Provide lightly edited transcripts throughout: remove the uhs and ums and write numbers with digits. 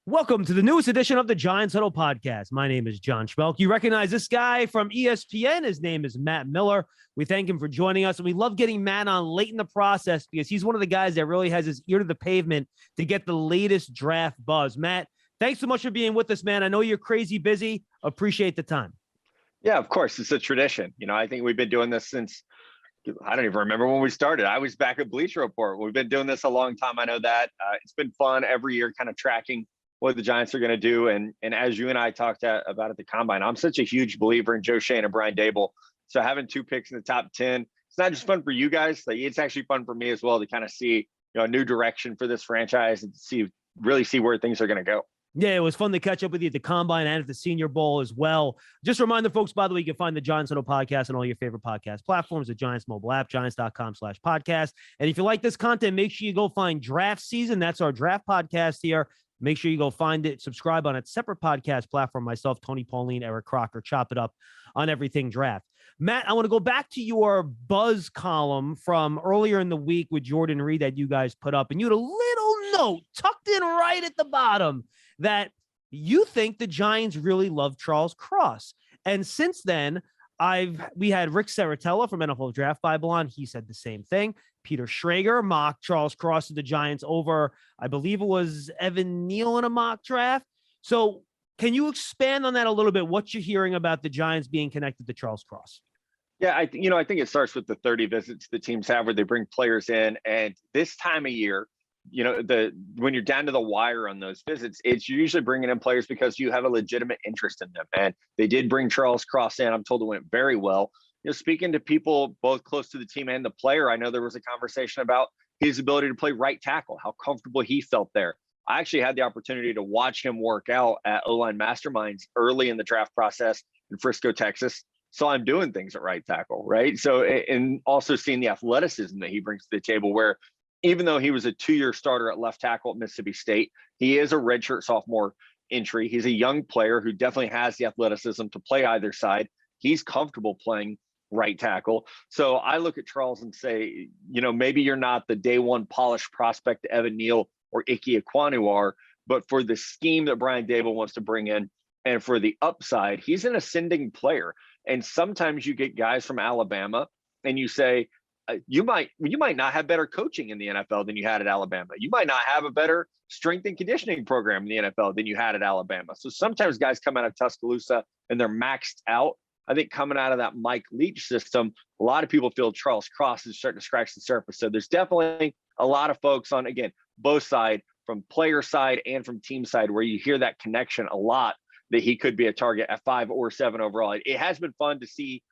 Welcome to the newest edition of the Giants Huddle podcast. My name is John Schmeelk. You recognize this guy from ESPN. His name is Matt Miller. We thank him for joining us, and we love getting Matt on late in the process because he's one of the guys that really has his ear to the pavement to get the latest draft buzz. Matt, thanks so much for being with us, man. I know you're crazy busy. Appreciate the time. Yeah, of course. It's a tradition. I think we've been doing this since I don't even remember when we started. I was back at Bleacher Report. We've been doing this a long time. I know that. It's been fun every year kind of tracking what the Giants are going to do. And as you and I talked about at the Combine, I'm such a huge believer in Joe Schoen and Brian Daboll. So having two picks in the top 10, it's not just fun for you guys. It's actually fun for me as well to kind of see a new direction for this franchise and really see where things are going to go. Yeah, it was fun to catch up with you at the Combine and at the Senior Bowl as well. Just remind the folks, by the way, you can find the Giants Huddle podcast on all your favorite podcast platforms, the Giants mobile app, giants.com/podcast. And if you like this content, make sure you go find Draft Season. That's our draft podcast here. Make sure you go find it, subscribe on a separate podcast platform. Myself, Tony Pauline, Eric Crocker, chop it up on everything draft. Matt, I want to go back to your buzz column from earlier in the week with Jordan Reed that you guys put up. And you had a little note tucked in right at the bottom that you think the Giants really love Charles Cross. And since then, we had Rick Saratella from NFL Draft Bible on. He said the same thing. Peter Schrager mocked Charles Cross to the Giants over, I believe it was Evan Neal in a mock draft. So can you expand on that a little bit? What you're hearing about the Giants being connected to Charles Cross? Yeah, I think it starts with the 30 visits the teams have where they bring players in. And this time of year, when you're down to the wire on those visits, it's usually bringing in players because you have a legitimate interest in them. And they did bring Charles Cross in. I'm told it went very well. Speaking to people both close to the team and the player, I know there was a conversation about his ability to play right tackle, how comfortable he felt there. I actually had the opportunity to watch him work out at O-Line Masterminds early in the draft process in Frisco, Texas. So I'm doing things at right tackle, right? So, and also seeing the athleticism that he brings to the table where even though he was a 2-year starter at left tackle at Mississippi State, he is a redshirt sophomore entry. He's a young player who definitely has the athleticism to play either side. He's comfortable playing right tackle. So I look at Charles and say, maybe you're not the day one polished prospect Evan Neal or Ike Ekwonu are, but for the scheme that Brian Daboll wants to bring in and for the upside, he's an ascending player. And sometimes you get guys from Alabama and you say, you might not have better coaching in the NFL than you had at Alabama. You might not have a better strength and conditioning program in the NFL than you had at Alabama. So sometimes guys come out of Tuscaloosa and they're maxed out. I think coming out of that Mike Leach system, a lot of people feel Charles Cross is starting to scratch the surface. So there's definitely a lot of folks on, again, both sides, from player side and from team side, where you hear that connection a lot that he could be a target at 5 or 7 overall. It has been fun to see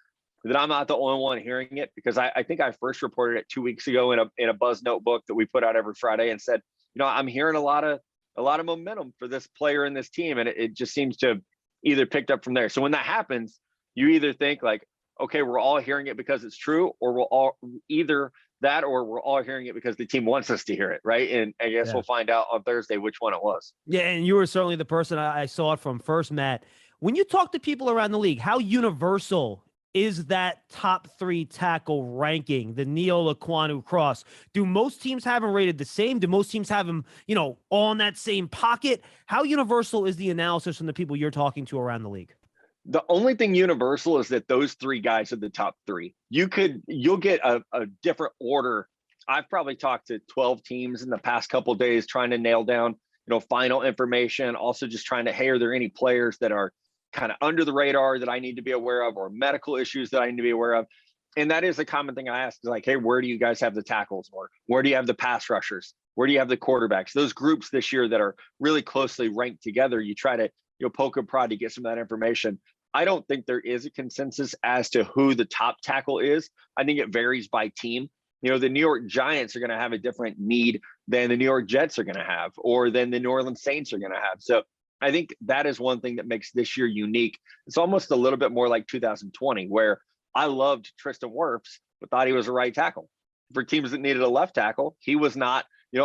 that I'm not the only one hearing it, because I think I first reported it 2 weeks ago in a Buzz notebook that we put out every Friday and said, I'm hearing a lot of momentum for this player and this team. And it just seems to either picked up from there. So when that happens, you either think like, okay, we're all hearing it because it's true, or we're all either that, or we're all hearing it because the team wants us to hear it. Right. And I guess we'll find out on Thursday which one it was. Yeah. And you were certainly the person I saw it from first, Matt. When you talk to people around the league, how universal is that top 3 tackle ranking, the Neal Ekwonu Cross? Do most teams have him rated the same? Do most teams have him, all in that same pocket? How universal is the analysis from the people you're talking to around the league? The only thing universal is that those 3 guys are the top 3. You'll get a different order. I've probably talked to 12 teams in the past couple of days trying to nail down, final information. Also just trying to, hey, are there any players that are kind of under the radar that I need to be aware of, or medical issues that I need to be aware of? And that is a common thing I ask, is like, hey, where do you guys have the tackles, or where do you have the pass rushers? Where do you have the quarterbacks? Those groups this year that are really closely ranked together, you try to poke and prod to get some of that information. I don't think there is a consensus as to who the top tackle is. I think it varies by team. The New York Giants are going to have a different need than the New York Jets are going to have, or than the New Orleans Saints are going to have. So I think that is one thing that makes this year unique. It's almost a little bit more like 2020, where I loved Tristan Wirfs, but thought he was a right tackle. For teams that needed a left tackle, he was not,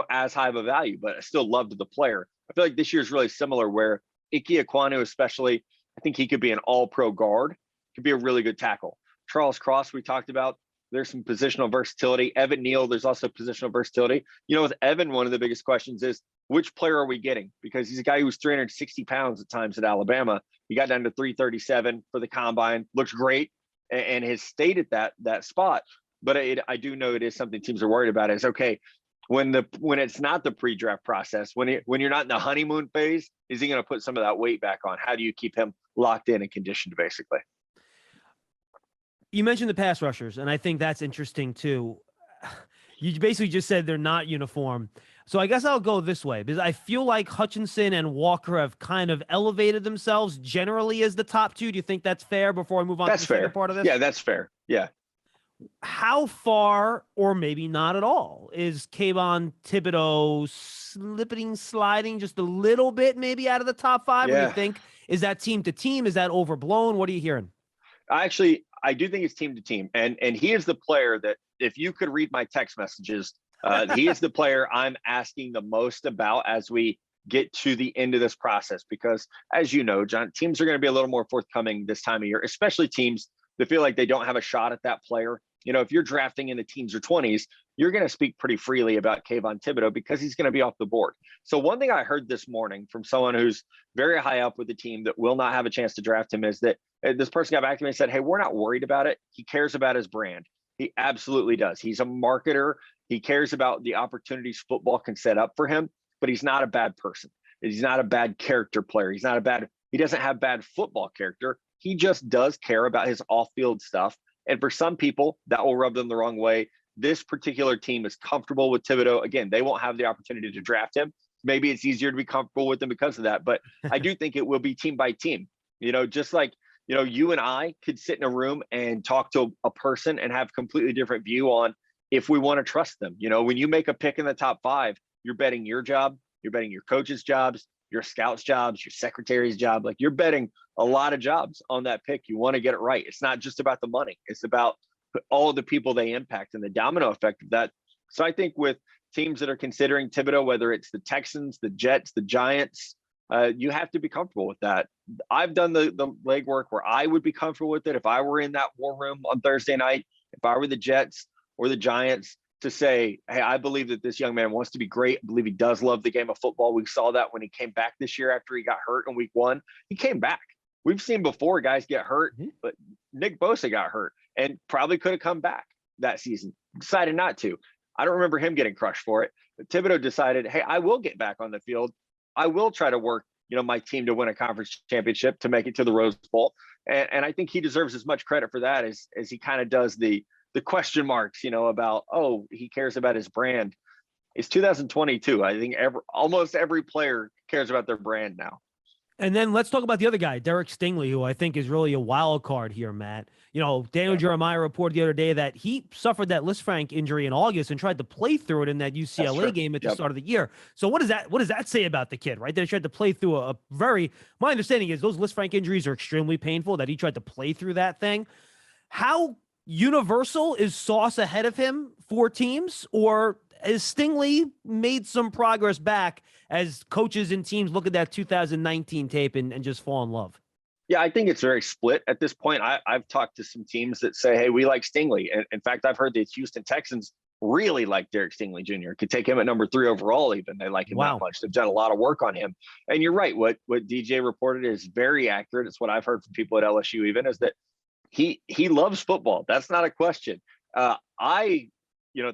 as high of a value, but I still loved the player. I feel like this year is really similar, where Ike Ekwonu especially, I think he could be an all-pro guard, could be a really good tackle. Charles Cross, we talked about, There's some positional versatility. Evan Neal, there's also positional versatility. With Evan, one of the biggest questions is, which player are we getting? Because he's a guy who was 360 pounds at times at Alabama. He got down to 337 for the combine, looks great, and has stayed at that spot. But I do know it is something teams are worried about is, okay, when it's not the pre-draft process, when you're not in the honeymoon phase, is he going to put some of that weight back on? How do you keep him locked in and conditioned, basically? You mentioned the pass rushers, and I think that's interesting too. You basically just said they're not uniform. So I guess I'll go this way, because I feel like Hutchinson and Walker have kind of elevated themselves generally as the top two. Do you think that's fair before I move on to the second part of this? Yeah, that's fair. Yeah. How far, or maybe not at all, is Kayvon Thibodeaux sliding just a little bit maybe out of the top five? Yeah. What do you think? Is that team to team? Is that overblown? What are you hearing? I do think it's team to team. And he is the player that, if you could read my text messages, he is the player I'm asking the most about as we get to the end of this process. Because as you know, John, teams are going to be a little more forthcoming this time of year, especially teams that feel like they don't have a shot at that player. If you're drafting in the teens or 20s, you're going to speak pretty freely about Kayvon Thibodeaux because he's going to be off the board. So one thing I heard this morning from someone who's very high up with the team that will not have a chance to draft him is that this person got back to me and said, hey, we're not worried about it. He cares about his brand. He absolutely does. He's a marketer. He cares about the opportunities football can set up for him, but he's not a bad person. He's not a bad character player. He doesn't have bad football character. He just does care about his off-field stuff. And for some people, that will rub them the wrong way. This particular team is comfortable with Thibodeaux. Again, they won't have the opportunity to draft him. Maybe it's easier to be comfortable with him because of that. But I do think it will be team by team. Just like, you and I could sit in a room and talk to a person and have completely different view on if we want to trust them. When you make a pick in the top five, you're betting your job, you're betting your coach's jobs, your scout's jobs, your secretary's job. Like, you're betting a lot of jobs on that pick. You want to get it right. It's not just about the money. It's about all of the people they impact and the domino effect of that. So I think with teams that are considering Thibodeaux, whether it's the Texans, the Jets, the Giants, you have to be comfortable with that. I've done the legwork where I would be comfortable with it if I were in that war room on Thursday night, if I were the Jets or the Giants, to say, hey, I believe that this young man wants to be great. I believe he does love the game of football. We saw that when he came back this year after he got hurt in week 1. He came back. We've seen before guys get hurt, but Nick Bosa got hurt and probably could have come back that season. Decided not to. I don't remember him getting crushed for it. But Thibodeaux decided, hey, I will get back on the field. I will try to work, my team to win a conference championship, to make it to the Rose Bowl. And I think he deserves as much credit for that as he kind of does the question marks, about, oh, he cares about his brand. It's 2022. I think almost every player cares about their brand now. And then let's talk about the other guy, Derek Stingley, who I think is really a wild card here, Matt. Daniel Jeremiah reported the other day that he suffered that Lisfranc injury in August and tried to play through it in that UCLA game at the start of the year. So what does that say about the kid, right? That he tried to play through my understanding is those Lisfranc injuries are extremely painful, that he tried to play through that thing. How universal is Sauce ahead of him for teams, or has Stingley made some progress back as coaches and teams look at that 2019 tape and just fall in love? Yeah, I think it's very split at this point. I've talked to some teams that say, hey, we like Stingley. And in fact, I've heard the Houston Texans really like Derek Stingley Jr. Could take him at number 3 overall even. They like him that much. They've done a lot of work on him. And you're right. What DJ reported is very accurate. It's what I've heard from people at LSU even, is that he loves football. That's not a question. I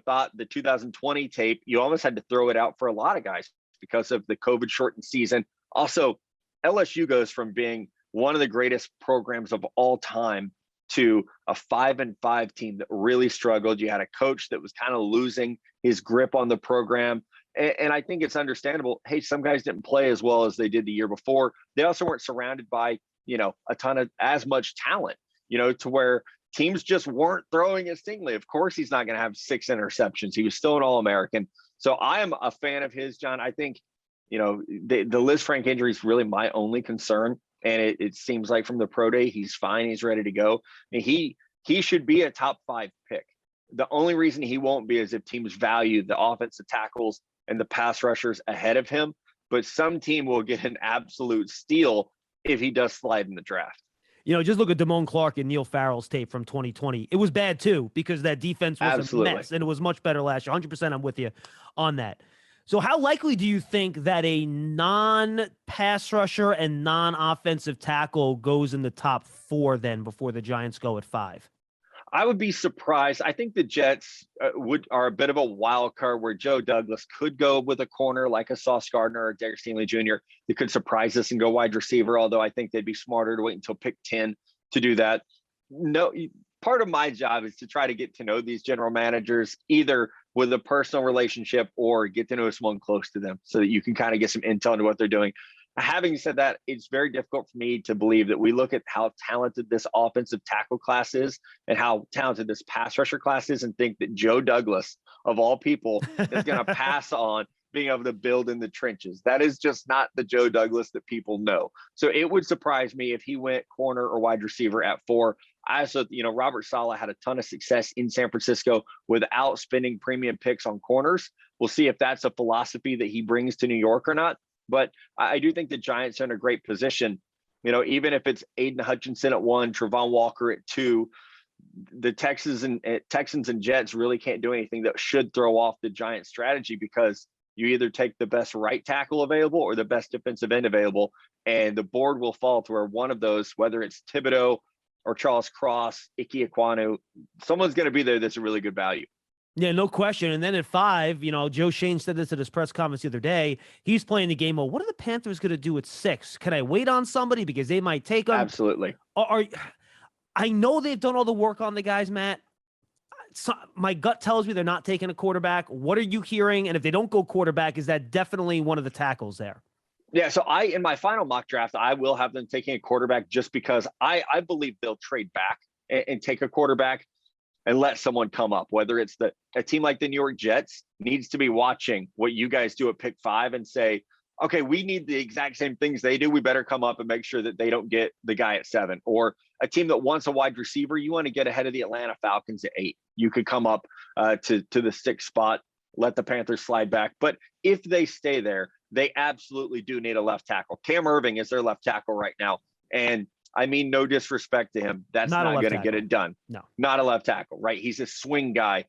thought the 2020 tape, you almost had to throw it out for a lot of guys because of the COVID shortened season. Also, LSU goes from being one of the greatest programs of all time to a 5-5 team that really struggled. You had a coach that was kind of losing his grip on the program. And I think it's understandable. Hey, some guys didn't play as well as they did the year before. They also weren't surrounded by, a ton of as much talent, to where teams just weren't throwing at Stingley. Of course, he's not going to have 6 interceptions. He was still an All-American. So I am a fan of his, John. I think, the Lisfranc injury is really my only concern. And it seems like from the pro day, he's fine. He's ready to go. And he should be a top 5 pick. The only reason he won't be is if teams value the offensive tackles and the pass rushers ahead of him. But some team will get an absolute steal if he does slide in the draft. Just look at Damone Clark and Neil Farrell's tape from 2020. It was bad too because that defense was Absolutely. a mess, and it was much better last year. 100%, I'm with you on that. So how likely do you think that a non-pass rusher and non-offensive tackle goes in the top 4 then before the Giants go at 5? I would be surprised. I think the Jets are a bit of a wild card where Joe Douglas could go with a corner like a Sauce Gardner or Derek Stingley Jr. They could surprise us and go wide receiver, although I think they'd be smarter to wait until pick 10 to do that. No, part of my job is to try to get to know these general managers, either with a personal relationship or get to know someone close to them so that you can kind of get some intel into what they're doing. Having said that, it's very difficult for me to believe that we look at how talented this offensive tackle class is and how talented this pass rusher class is and think that Joe Douglas, of all people, is going to pass on being able to build in the trenches. That is just not the Joe Douglas that people know. So it would surprise me if he went corner or wide receiver at 4. I also, Robert Saleh had a ton of success in San Francisco without spending premium picks on corners. We'll see if that's a philosophy that he brings to New York or not. But I do think the Giants are in a great position. Even if it's Aiden Hutchinson at 1, Trevon Walker at 2, the Texans and Jets really can't do anything that should throw off the Giants strategy, because you either take the best right tackle available or the best defensive end available, and the board will fall to where one of those, whether it's Thibodeaux or Charles Cross, Ike Ekwonu, someone's going to be there that's a really good value. Yeah, no question. And then at 5, Joe Schoen said this at his press conference the other day. He's playing the game of, what are the Panthers going to do at 6? Can I wait on somebody because they might take them? Absolutely. I know they've done all the work on the guys, Matt. So my gut tells me they're not taking a quarterback. What are you hearing? And if they don't go quarterback, is that definitely one of the tackles there? Yeah, so in my final mock draft, I will have them taking a quarterback just because I believe they'll trade back and take a quarterback and let someone come up, whether it's a team like the New York Jets needs to be watching what you guys do at pick 5 and say, okay, we need the exact same things they do. We better come up and make sure that they don't get the guy at 7. Or a team that wants a wide receiver, you want to get ahead of the Atlanta Falcons at 8. You could come up to the 6th spot, let the Panthers slide back. But if they stay there, they absolutely do need a left tackle. Cam Irving is their left tackle right now. And I mean, no disrespect to him. That's not going to get it done. No, not a left tackle, right? He's a swing guy.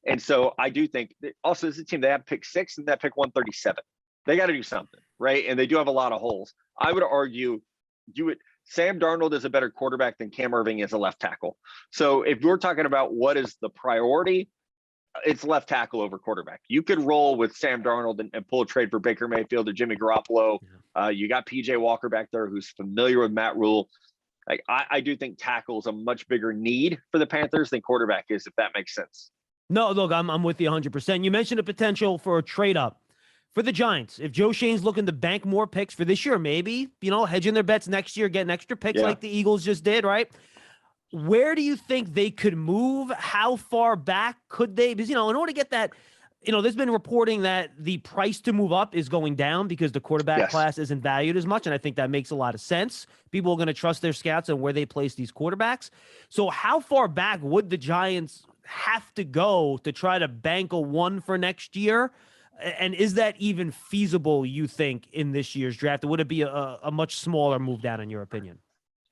And so I do think that also as a team, they have pick 6 and that pick 137. They got to do something, right? And they do have a lot of holes. I would argue Sam Darnold is a better quarterback than Cam Irving is a left tackle. So if we're talking about what is the priority, it's left tackle over quarterback. You could roll with Sam Darnold and pull a trade for Baker Mayfield or Jimmy Garoppolo. Yeah. You got PJ Walker back there who's familiar with Matt Rule. Like I do think tackle is a much bigger need for the Panthers than quarterback is, if that makes sense. No, look, I'm with you 100%. You mentioned a potential for a trade up for the Giants. If Joe Schoen's looking to bank more picks for this year, maybe, hedging their bets next year, getting extra picks like the Eagles just did, right? Where do you think they could move? How far back could they? Because, in order to get that, there's been reporting that the price to move up is going down because the quarterback class isn't valued as much. And I think that makes a lot of sense. People are going to trust their scouts and where they place these quarterbacks. So how far back would the Giants have to go to try to bank a 1 for next year? And is that even feasible, you think, in this year's draft? Or would it be a much smaller move down, in your opinion?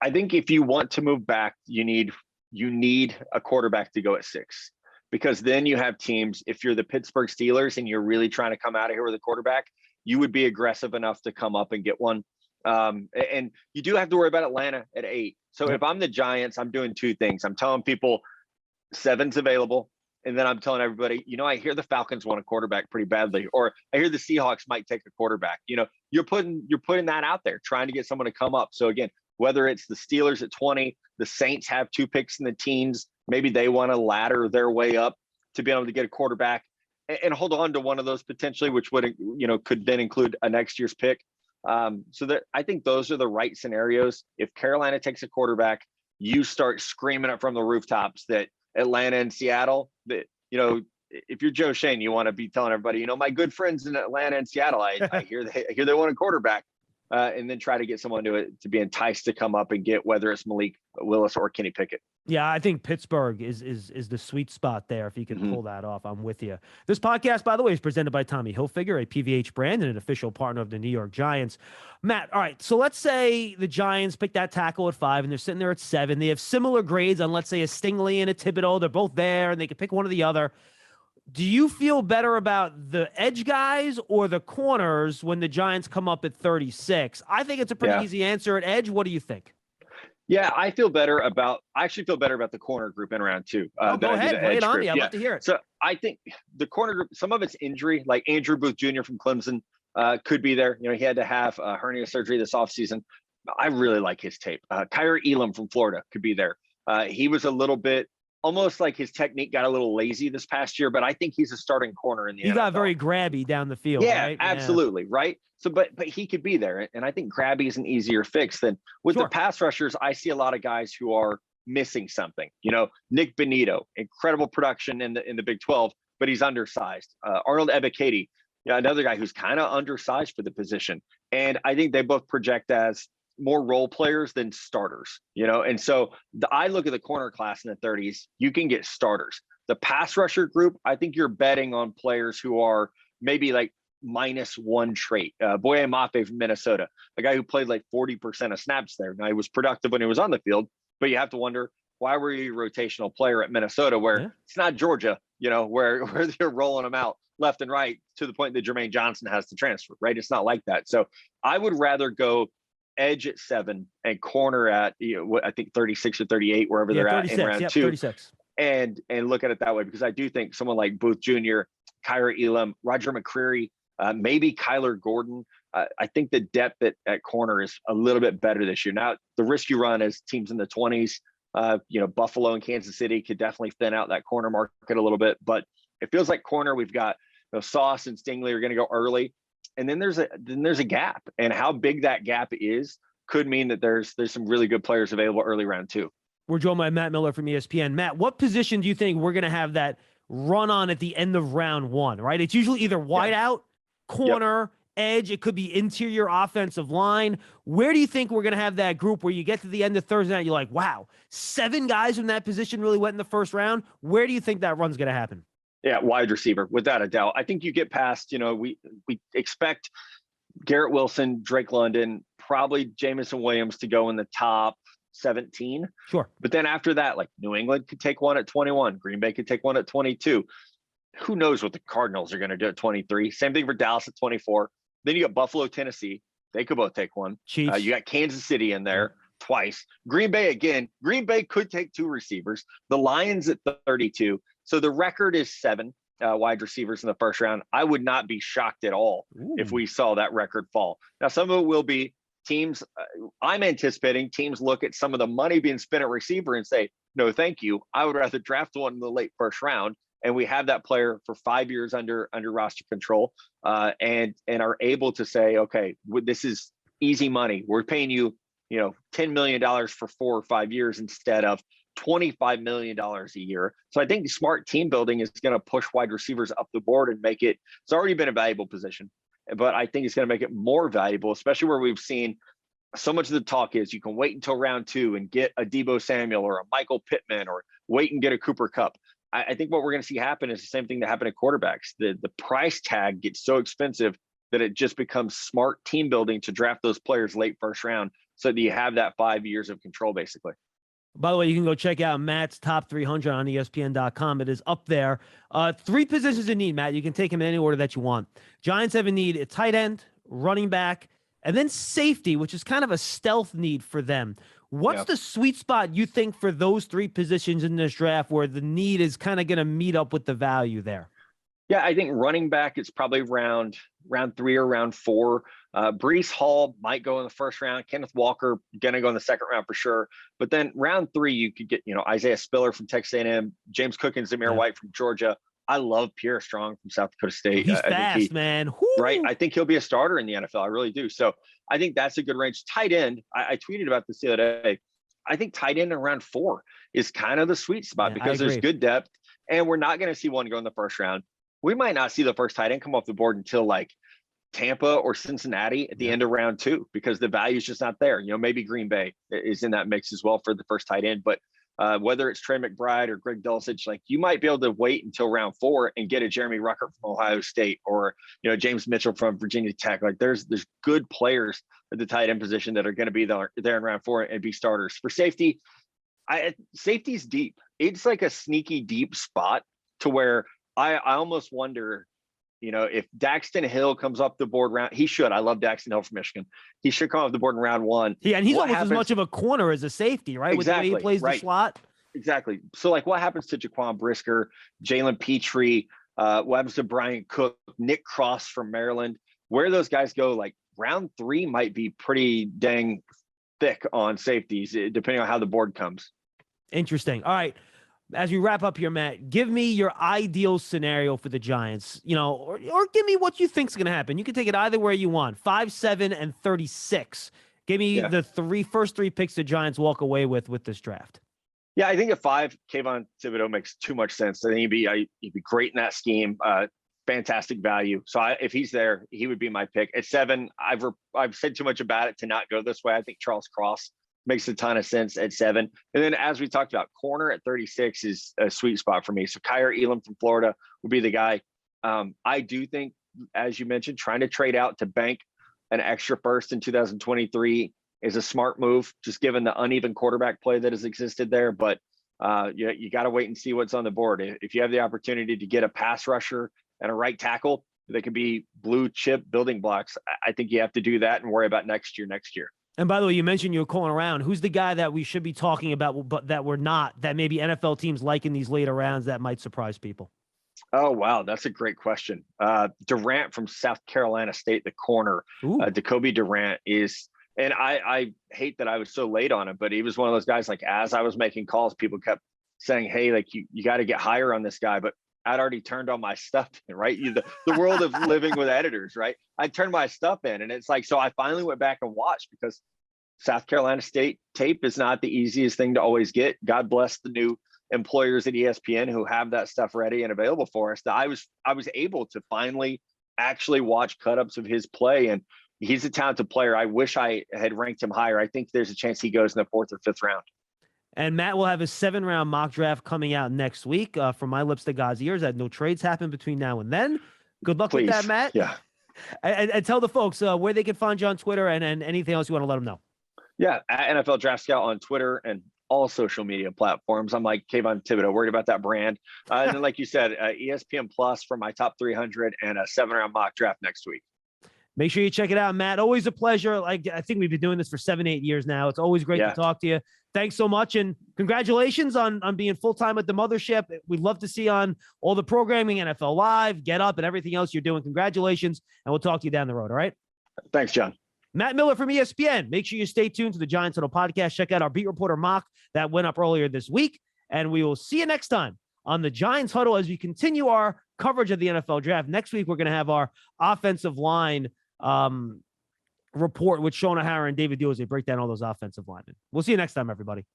I think if you want to move back, you need a quarterback to go at 6. Because then you have teams, if you're the Pittsburgh Steelers and you're really trying to come out of here with a quarterback, you would be aggressive enough to come up and get one. And you do have to worry about Atlanta at 8. So if I'm the Giants, I'm doing 2 things. I'm telling people 7's available. And then I'm telling everybody, I hear the Falcons want a quarterback pretty badly, or I hear the Seahawks might take a quarterback. You're putting that out there, trying to get someone to come up. So again, whether it's the Steelers at 20, the Saints have 2 picks in the teens, maybe they want to ladder their way up to be able to get a quarterback and hold on to one of those potentially, which would, could then include a next year's pick. So that I think those are the right scenarios. If Carolina takes a quarterback, you start screaming it from the rooftops that Atlanta and Seattle, that, if you're Joe Schoen, you want to be telling everybody, my good friends in Atlanta and Seattle, I hear they want a quarterback. and then try to get someone to be enticed to come up and get, whether it's Malik Willis or Kenny Pickett. Yeah, I think Pittsburgh is the sweet spot there. If you can pull that off, I'm with you. This podcast, by the way, is presented by Tommy Hilfiger, a PVH brand and an official partner of the New York Giants. Matt, all right, so let's say the Giants pick that tackle at 5 and they're sitting there at 7. They have similar grades on, let's say, a Stingley and a Thibodeaux. They're both there and they can pick one or the other. Do you feel better about the edge guys or the corners when the Giants come up at 36? I think it's a pretty easy answer at edge. What do you think? Yeah, I actually feel better about the corner group in round 2. Go ahead, lay it on me. I'd love to hear it. So I think the corner group, some of it's injury, like Andrew Booth Jr. from Clemson could be there. He had to have hernia surgery this offseason. I really like his tape. Kyrie Elam from Florida could be there. He was a little bit, almost like his technique got a little lazy this past year, but I think he's a starting corner in the NFL. He got very grabby down the field. Yeah, right? absolutely. Right. So, but he could be there. And I think grabby is an easier fix than with the pass rushers. I see a lot of guys who are missing something. Nick Benito, incredible production in the Big 12, but he's undersized. Arnold Ebiketie, another guy who's kind of undersized for the position. And I think they both project as more role players than starters, and so I look at the corner class in the 30s, you can get starters. The pass rusher group, I think you're betting on players who are maybe like -1 trait. Boye Mafe from Minnesota, a guy who played like 40% of snaps there. Now he was productive when he was on the field, but you have to wonder, why were you a rotational player at Minnesota where it's not Georgia, where they're rolling them out left and right to the point that Jermaine Johnson has to transfer, right? It's not like that. So I would rather go edge at 7 and corner at I think 36 or 38, wherever they're at in round 2, 36. and look at it that way, because I do think someone like Booth Jr., Kyrie Elam, Roger McCreary, maybe Kyler Gordon. I think the depth at corner is a little bit better this year. Now the risk you run as teams in the 20s, Buffalo and Kansas City could definitely thin out that corner market a little bit, but it feels like corner, we've got Sauce and Stingley are going to go early. And then there's a gap, and how big that gap is could mean that there's some really good players available early round 2. We're joined by Matt Miller from ESPN. Matt, what position do you think we're going to have that run on at the end of round 1, right? It's usually either wide out, corner, edge. It could be interior offensive line. Where do you think we're going to have that group where you get to the end of Thursday night, you're like, wow, 7 guys from that position really went in the first round? Where do you think that run's going to happen? Yeah, wide receiver, without a doubt. I think you get past, we expect Garrett Wilson, Drake London, probably Jamison Williams to go in the top 17. Sure. But then after that, like New England could take one at 21. Green Bay could take one at 22. Who knows what the Cardinals are going to do at 23. Same thing for Dallas at 24. Then you got Buffalo, Tennessee. They could both take one. Chiefs. You got Kansas City in there twice. Green Bay again. Green Bay could take 2 receivers. The Lions at 32. So the record is 7 wide receivers in the first round. I would not be shocked at all if we saw that record fall. Now, some of it will be teams. I'm anticipating teams look at some of the money being spent at receiver and say, no, thank you. I would rather draft one in the late first round. And we have that player for 5 years under roster control and are able to say, okay, this is easy money. We're paying you, $10 million for 4 or 5 years instead of $25 million a year. So I think smart team building is going to push wide receivers up the board and make it, it's already been a valuable position, but I think it's going to make it more valuable, especially where we've seen so much of the talk is you can wait until round 2 and get a Deebo Samuel or a Michael Pittman, or wait and get a Cooper Kupp. I think what we're going to see happen is the same thing that happened at quarterbacks. The price tag gets so expensive that it just becomes smart team building to draft those players late first round so that you have that 5 years of control, basically. By the way, you can go check out Matt's top 300 on ESPN.com. It is up there. 3 positions in need, Matt. You can take them in any order that you want. Giants have a need at tight end, running back, and then safety, which is kind of a stealth need for them. What's the sweet spot you think for those 3 positions in this draft where the need is kind of going to meet up with the value there? Yeah, I think running back, it's probably round 3 or round 4. Breece Hall might go in the first round. Kenneth Walker going to go in the second round for sure. But then round 3, you could get, Isaiah Spiller from Texas A&M, James Cook and Zamir White from Georgia. I love Pierre Strong from South Dakota State. He's fast, man. Woo! Right. I think he'll be a starter in the NFL. I really do. So I think that's a good range. Tight end, I tweeted about this the other day. I think tight end in round 4 is kind of the sweet spot because there's good depth, and we're not going to see one go in the first round. We might not see the first tight end come off the board until like Tampa or Cincinnati at the end of round 2 because the value is just not there. Maybe Green Bay is in that mix as well for the first tight end, but whether it's Trey McBride or Greg Dulcich, like you might be able to wait until round 4 and get a Jeremy Ruckert from Ohio State or, James Mitchell from Virginia Tech. Like there's good players at the tight end position that are going to be there in round 4 and be starters. For safety, safety's deep. It's like a sneaky deep spot to where I almost wonder, if Daxton Hill comes up the board round, he should. I love Daxton Hill from Michigan. He should come up the board in round 1. Yeah, and he's almost as much of a corner as a safety, right? Exactly. With the way he plays the slot. Exactly. So, like, what happens to Jaquan Brisker, Jalen Petrie, what happens to Brian Cook, Nick Cross from Maryland? Where those guys go, like, round 3 might be pretty dang thick on safeties, depending on how the board comes. Interesting. All right. As we wrap up here, Matt, give me your ideal scenario for the Giants, or give me what you think is going to happen. You can take it either where you want. 5, 7, and 36. Give me the first three picks the Giants walk away with this draft. Yeah, I think at 5, Kayvon Thibodeaux makes too much sense. I think he'd be great in that scheme. Fantastic value. So if he's there, he would be my pick. At 7, I've said too much about it to not go this way. I think Charles Cross makes a ton of sense at 7. And then as we talked about, corner at 36 is a sweet spot for me. So Kyer Elam from Florida would be the guy. I do think, as you mentioned, trying to trade out to bank an extra first in 2023 is a smart move, just given the uneven quarterback play that has existed there. But you got to wait and see what's on the board. If you have the opportunity to get a pass rusher and a right tackle that could be blue chip building blocks, I think you have to do that and worry about next year. And by the way, you mentioned you were calling around. Who's the guy that we should be talking about, but that we're not, that maybe NFL teams like in these later rounds that might surprise people? Oh, wow. That's a great question. Durant from South Carolina State, the corner, Jacoby Durant is, and I hate that I was so late on him, but he was one of those guys, like, as I was making calls, people kept saying, hey, like you got to get higher on this guy. But I'd already turned all my stuff in, right? The world of living with editors, right? I turned my stuff in, and it's like, so I finally went back and watched, because South Carolina State tape is not the easiest thing to always get. God bless the new employers at ESPN who have that stuff ready and available for us. That I was able to finally actually watch cut-ups of his play, and he's a talented player. I wish I had ranked him higher. I think there's a chance he goes in the 4th or 5th round. And Matt will have his 7-round mock draft coming out next week. From my lips to God's ears, that no trades happen between now and then. Good luck with that, Matt. Yeah. And tell the folks where they can find you on Twitter and anything else you want to let them know. Yeah, at NFL Draft Scout on Twitter and all social media platforms. I'm like Kayvon Thibodeaux, worried about that brand. And then, like you said, ESPN Plus for my top 300 and a 7-round mock draft next week. Make sure you check it out, Matt. Always a pleasure. Like, I think we've been doing this for 7-8 years now. It's always great to talk to you. Thanks so much. And congratulations on being full-time at the mothership. We'd love to see on all the programming, NFL Live, Get Up, and everything else you're doing. Congratulations. And we'll talk to you down the road. All right. Thanks, John. Matt Miller from ESPN. Make sure you stay tuned to the Giants Huddle podcast. Check out our Beat Reporter mock that went up earlier this week. And we will see you next time on the Giants Huddle as we continue our coverage of the NFL draft. Next week, we're going to have our offensive line report with Sean O'Hara and David Deal as they break down all those offensive linemen. We'll see you next time, everybody.